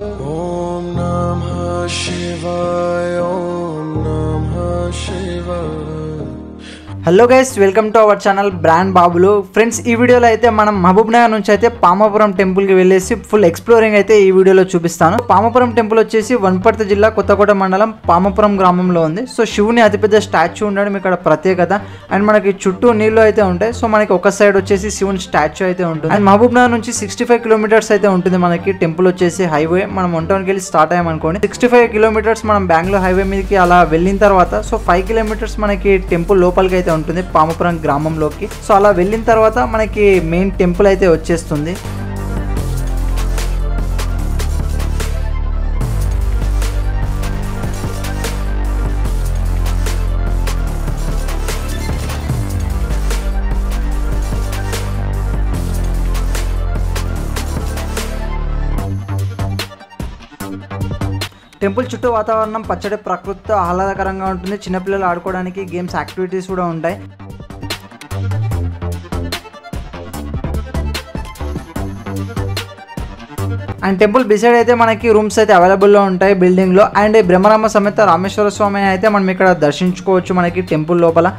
Om Namah Shivaya. Om Namah Shivaya. Hello guys, welcome to our channel brand బాబులు. Friends, ఈ వీడియోలో అయితే మనం మహబూబ్ నగర్ నుంచి అయితే పామాపురం టెంపుల్కి వెళ్ళేసి ఫుల్ ఎక్స్ప్లోరింగ్ అయితే ఈ వీడియోలో చూపిస్తాను. పామాపురం టెంపుల్ వచ్చేసి వనపర్తి జిల్లా కొత్తకోట మండలం పామాపురం గ్రామంలో ఉంది. సో శివుని అతిపెద్ద స్టాచ్యూ ఉండడం ఇక్కడ ప్రత్యేకత. అండ్ మనకి చుట్టూ నీళ్లు అయితే ఉంటాయి. సో మనకి ఒక సైడ్ వచ్చేసి శివుని స్టాచ్యూ అయితే ఉంటుంది. అండ్ మహబూబ్ నగర్ నుంచి 65 కిలోమీటర్స్ అయితే ఉంటుంది మనకి టెంపుల్ వచ్చేసి హైవే. మనం 1 వెళ్ళి స్టార్ట్ అయ్యామనుకోండి, 65 కిలోమీటర్స్ మనం బెంగళూరు హైవే మీదకి అలా వెళ్ళిన తర్వాత సో 5 కిలోమీటర్స్ మనకి టెంపుల్ లోపలికి అయితే ఉంటుంది పామాపురం గ్రామంలోకి. సో అలా వెళ్ళిన తర్వాత మనకి మెయిన్ టెంపుల్ అయితే వచ్చేస్తుంది. టెంపుల్ చుట్టూ వాతావరణం పచ్చడి ప్రకృతితో ఆహ్లాదకరంగా ఉంటుంది. చిన్నపిల్లలు ఆడుకోవడానికి గేమ్స్ యాక్టివిటీస్ కూడా ఉంటాయి. అండ్ టెంపుల్ బిసైడ్ అయితే మనకి రూమ్స్ అయితే అవైలబుల్లో ఉంటాయి బిల్డింగ్ లో. అండ్ బ్రహ్మరామ సమేత రామేశ్వర స్వామి అయితే మనం ఇక్కడ దర్శించుకోవచ్చు మనకి టెంపుల్ లోపల.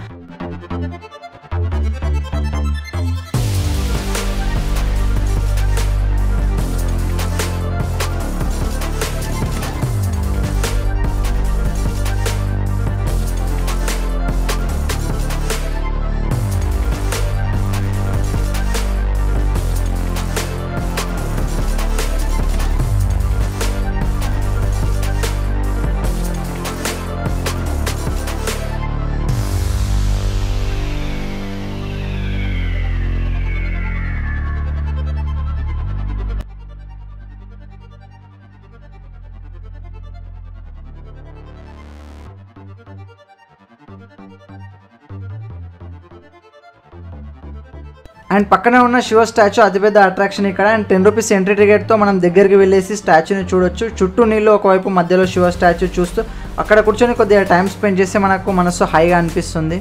అండ్ పక్కనే ఉన్న శివ స్టాచ్యూ అతిపెద్ద అట్రాక్షన్ ఇక్కడ. అండ్ 10 రూపీస్ ఎంట్రీ టికెట్తో మనం దగ్గరికి వెళ్ళేసి స్టాచ్యూని చూడొచ్చు. చుట్టూ నీళ్ళు ఒకవైపు, మధ్యలో శివ స్టాచ్యూ చూస్తూ అక్కడ కూర్చొని కొద్దిగా టైం స్పెండ్ చేస్తే మనకు మనసు హాయిగా అనిపిస్తుంది.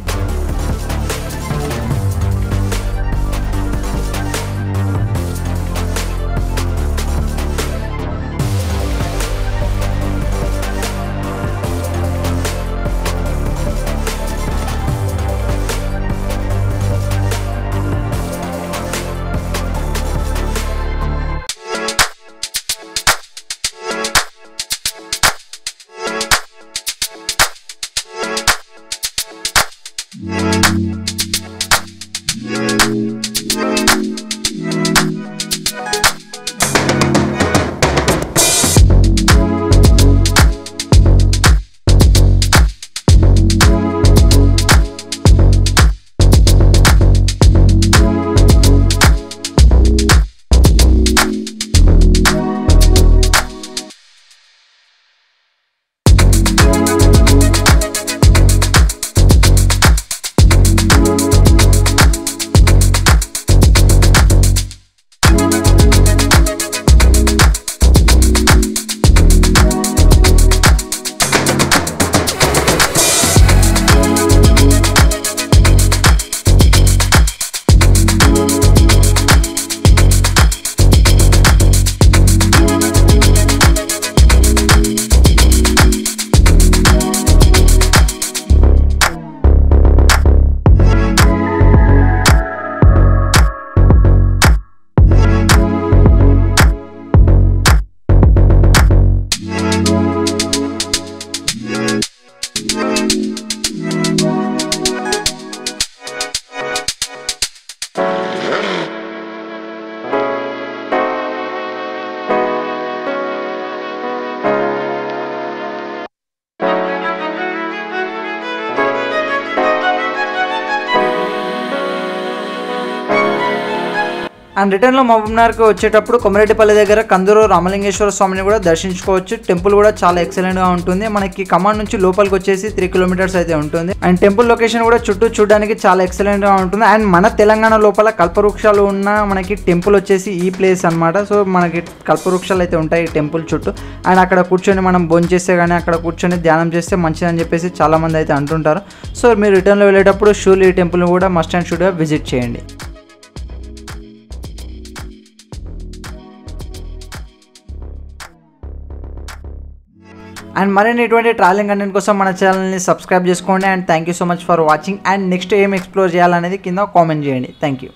అండ్ రిటర్న్లో మహబూబ్ నగర్కి వచ్చేటప్పుడు కొమరెడ్డిపల్లి దగ్గర కందూరు రామలింగేశ్వర స్వామిని కూడా దర్శించుకోవచ్చు. టెంపుల్ కూడా చాలా ఎక్సలెంట్గా ఉంటుంది. మనకి కమాండ్ నుంచి లోపలికి వచ్చేసి 3 కిలోమీటర్స్ అయితే ఉంటుంది. అండ్ టెంపుల్ లొకేషన్ కూడా చుట్టూ చూడడానికి చాలా ఎక్సలెంట్గా ఉంటుంది. అండ్ మన తెలంగాణ లోపల కల్పవృక్షాలు ఉన్న మనకి టెంపుల్ వచ్చేసి ఈ ప్లేస్ అనమాట. సో మనకి కల్పవృక్షాలు అయితే ఉంటాయి ఈ టెంపుల్ చుట్టూ. అండ్ అక్కడ కూర్చొని మనం భోజనం చేస్తే కానీ అక్కడ కూర్చొని ధ్యానం చేస్తే మంచిదని చెప్పేసి చాలామంది అయితే అంటుంటారు. సో మీరు రిటర్న్లో వెళ్ళేటప్పుడు షూర్లీ ఈ టెంపుల్ని కూడా మస్ట్ అండ్ షుడ్గా విజిట్ చేయండి. అండ్ మరిన్ని ఇటువంటి ట్రావెలింగ్ కంటెంట్ కోసం మన ఛానల్ని సబ్స్క్రైబ్ చేసుకోండి. And thank you so much for watching. And next ఏం ఎక్స్ప్లోర్ చేయాలనేది కింద కామెంట్ చేయండి. Thank you.